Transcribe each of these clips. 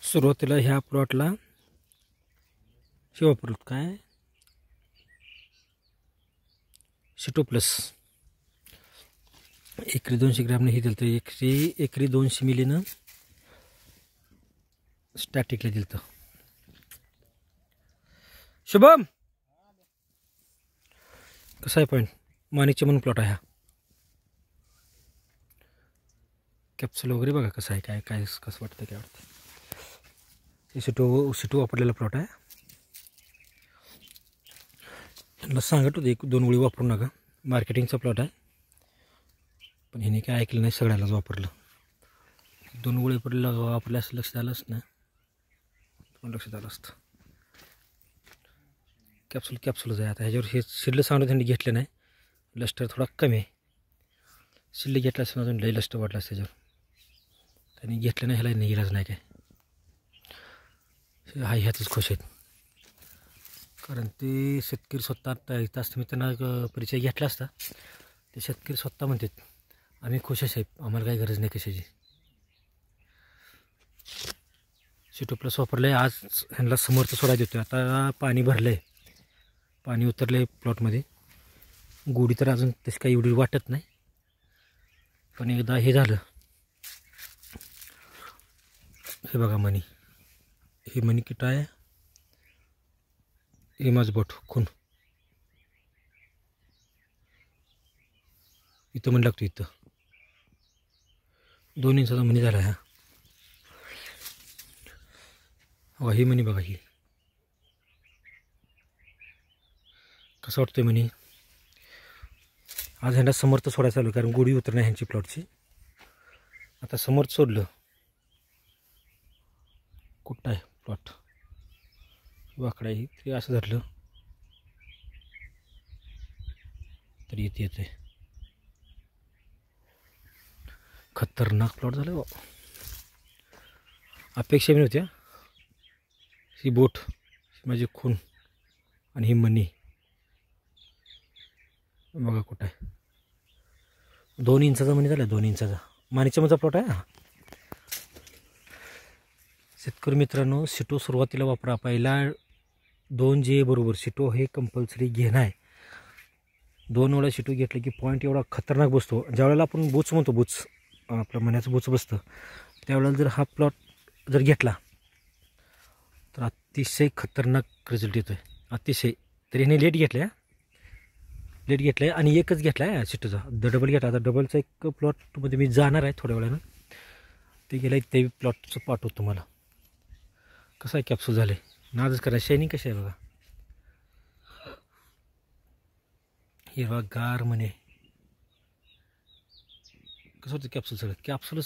सुरुवातीला ह्या प्लॉटला वापरत काय सिटो प्लस एकरी 200 ग्रॅमने हे दिलं तर एकरी 200 मिलीनं स्टॅटिकला दिलं तर. शुभम कसा आहे पॉईंट माणिकचे म्हणून प्लॉट आहे हा. कॅप्सूल वगैरे बघा कसं आहे काय काय कसं वाटतं काय वाटतं. हे सिटो वापरलेला प्लॉट आहे. त्यांना सांगत होते 1-2 वेळी वापरू नका मार्केटिंगचा प्लॉट आहे. पण ह्याने काय ऐकलं नाही सगळ्यालाच वापरलं. 2 वेळी वापरलं असं लक्षात आलंच ना पण लक्षात आलं असतं. कॅप्सूलच आहे आता ह्याच्यावर हे शिल्ल सांगतो त्यांनी घेतलं नाही. लस्टर थोडा कमी आहे. शिल्ल घेतला असं अजून लई लस्टर वाटलं असतं त्याच्यावर. त्यांनी घेतलं नाही ह्याला इलाज नाही काय. हा ह्यातच खुश आहेत कारण ते शेतकरी स्वतः इथं असतं. मी त्यांना परिचय घेतला असता. ते शेतकरी स्वतः म्हणतात आम्ही खुश आहे साहेब आम्हाला काही गरज नाही कशाची. सिटो प्लस वापरलं आहे. आज ह्यांना समोरचं सोडायला देतो. आता पाणी भरलं आहे पाणी उतरलं आहे प्लॉटमध्ये. गोडी तर अजून तशी काही एवढी वाटत नाही पण एकदा हे झालं हे बघा मनी हे मनी किट आहे. हे माझं बोट खून इथं मनी लागतो. इथं 2 इंचाचा मनी झाला हा. हो ही मनी बघा ही कसं वाटतंय मनी. आज ह्यांना समोरचं सोडायचं चालू कारण गोडी उतरणार ह्यांची प्लॉटची. आता समोर सोडलं कुठं आहे प्लॉट वाकडा आहे ते असं धरलं तरी येते खतरनाक प्लॉट झालं. अपेक्षा बी नव्हत्या. ही बोट माझी खून आणि ही मनी बघा कुठं आहे. 2 इंचाचा मनी झाला 2 इंचाचा माणिकच्या माझा प्लॉट आहे हा. शेतकरी मित्रांनो सिटो सुरुवातीला वापरा. पहिला 2J बरोबर सिटो हे कंपल्सरी घेणं आहे. 2 वेळा सिटो घेतलं की पॉईंट एवढा खतरनाक बसतो. ज्यावेळेला आपण बुच म्हणतो बुच आपलं मण्याचं बुच बसतं त्यावेळेला जर हा प्लॉट जर घेतला तर अतिशय खतरनाक रिझल्ट येतो आहे. अतिशय तरी ह्याने लेट घेतलं आहे आणि एकच घेतला आहे सिटोचा. डबल घेतला. आता डबलचा एक प्लॉटमध्ये मी जाणार आहे थोड्या वेळानं. ते गेलं ते प्लॉटचं पाठवतो तुम्हाला. कसं आहे कॅप्सूल झालं आहे नाजच करा. शायनिंग कशी आहे बघा. हिरवा गार म्हणे कसं होतं कॅप्सूल सगळं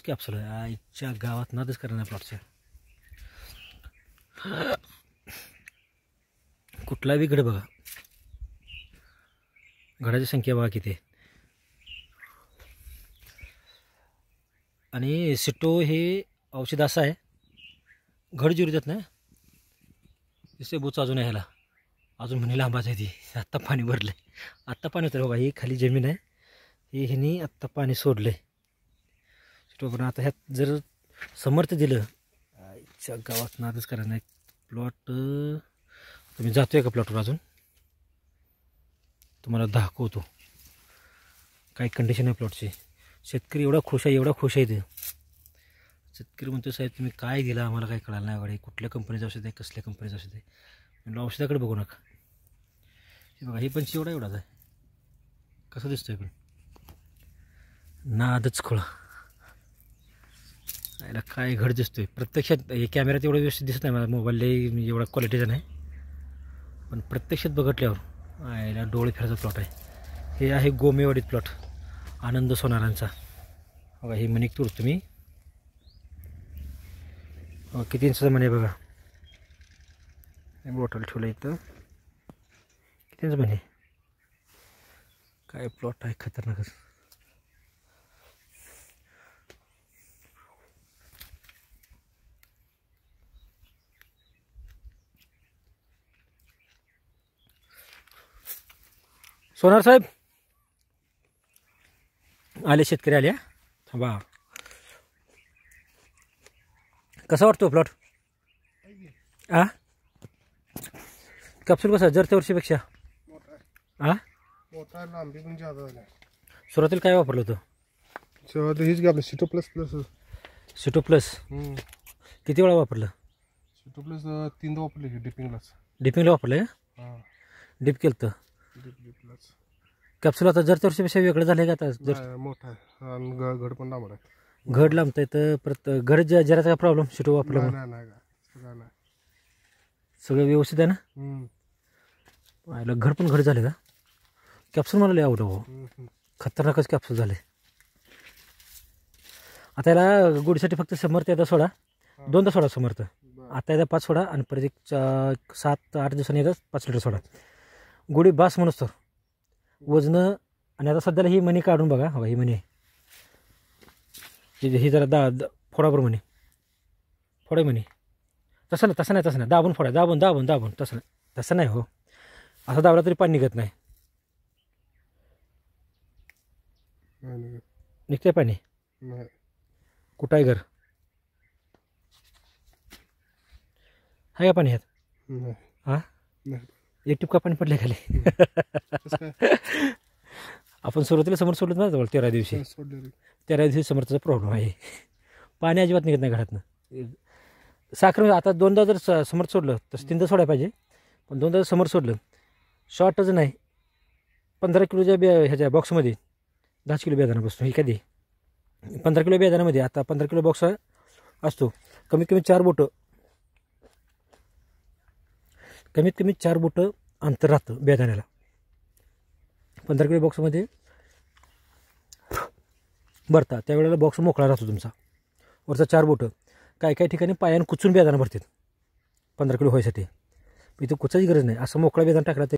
कॅप्सूल आहे. आईच्या गावात नादच करा नाही प्लॉटच्या. कुठला बी घड बघा घडाची संख्या बघा किती. आणि सिटो हे औषध असं आहे घड जिरू देत नाही. दिसते बुच अजून आहे ह्याला अजून म्हणे लांबाच आहे ती. आत्ता पाणी भरलं आहे. आत्ता पाणी होतं बघा. ही खाली जमीन आहे ही ह्यानी आत्ता पाणी सोडलं आहे सिटो. पण आता ह्यात जर समर्थ दिलं आईच्या गावात नादच करा नाही. प्लॉट तुम्ही जातो आहे का प्लॉटवर अजून तुम्हाला दाखवतो काय कंडिशन आहे प्लॉटची. शेतकरी एवढा खुश आहे ते. शेतकरी म्हणतो साहेब तुम्ही काय दिलं आम्हाला काय कळालं नाही गाडी कुठल्या कंपनीचं औषध आहे कसल्या कंपनीचं औषध आहे. म्हणलं औषधाकडे बघू नका. हे बघा हे पण एवढाच आहे कसं दिसतोय पण नादच खोळा. याला काय घड दिसतोय प्रत्यक्षात. हे कॅमेऱ्यात एवढं व्यवस्थित दिसत नाही मला मोबाईलला एवढा क्वालिटीचा नाही पण प्रत्यक्षात बघितल्यावर याला डोळे फिरायचा प्लॉट आहे. हे आहे गोमेवाडीत प्लॉट आनंद सोनारांचा. बघा ही मनिक तूर तुम्ही किती इंचाचा म्हणे बघा. बॉटल ठेवलं इथं किती इंच म्हणे काय प्लॉट आहे खतरनाकच. सोनार साहेब आले शेतकरी आले. थांबा कसा वाटतो प्लॉट आ कॅप्सूल कसा जर त्या वर्षीपेक्षा आ मोठा लांबी पण जादा झाला. सुरुवातीला काय वापरलं होतं? सुरुवातीला हीच घातलं सिटो प्लस प्लस. सिटो प्लस किती वेळा वापरलं? सिटो प्लस 3दा वापरले की डिपिंगलाच. डिपिंगला वापरलं आहे? हां डिप केलं तर डिप प्लस. कॅप्सूल आता जर त्या वर्षीपेक्षा वेगळं झालं का आता? जर मोठा आहे आणि घड पण लांबड आहे. घड लांबतं येतं परत घड जराचा काय प्रॉब्लेम सिटो वापरलं नाही सगळं व्यवस्थित आहे ना? आयला घड पण घड झाले का? कॅप्सूल मला लय आवडलं हो, खतरनाकच कॅप्सूल झाले. आता याला गुडीसाठी फक्त समर्थ येतं सोडा, 2दा सोडा समर्थ. आता येतात 5 सोडा आणि परत एक 7-8 दिवसांनी येतात 5 लिटर सोडा. गुढी बास म्हणूस तर वजनं. आणि आता सध्याला ही मणी काढून बघा. हवा ही मणी ही जरा फोडाबर मणी फोडा मणी. तसं नाही दाबून फोडा, दाबून तसं नाही हो. असं दाबला तरी पाणी निघत नाही. निघते पाणी? कुठं आहे घर? आहे का पाणी ह्यात? हां एक टिपका पाणी पडले खाली. आपण सुरुवातीला समोर सोडलं ना जवळ 13 दिवशी समर्थाचा प्रॉब्लेम आहे. पाणी अजिबात निघत नाही घरातनं. साखर आता 2दा जर समर्थ सोडलं तर 3दा सोडायला पाहिजे, पण 2दा जर समर्थ सोडलं शॉर्टच नाही. 15 किलोच्या ह्याच्या बॉक्समध्ये 10 किलो बेदाणा बसतो. हे कधी 15 किलो बेदाण्यामध्ये आता 15 किलो बॉक्स असतो. कमीत कमी 4 बोटं अंतर राहतं बेदाण्याला. 15 किलो बॉक्समध्ये भरता त्यावेळेला बॉक्स मोकळा राहतो तुमचा. वरचा 4 बोटं काही ठिकाणी पायानं कुचून बेदाणा भरतात 15 किलो व्हायसाठी. इथं कुचायची गरज नाही. असं मोकळा बेदाणा टाकला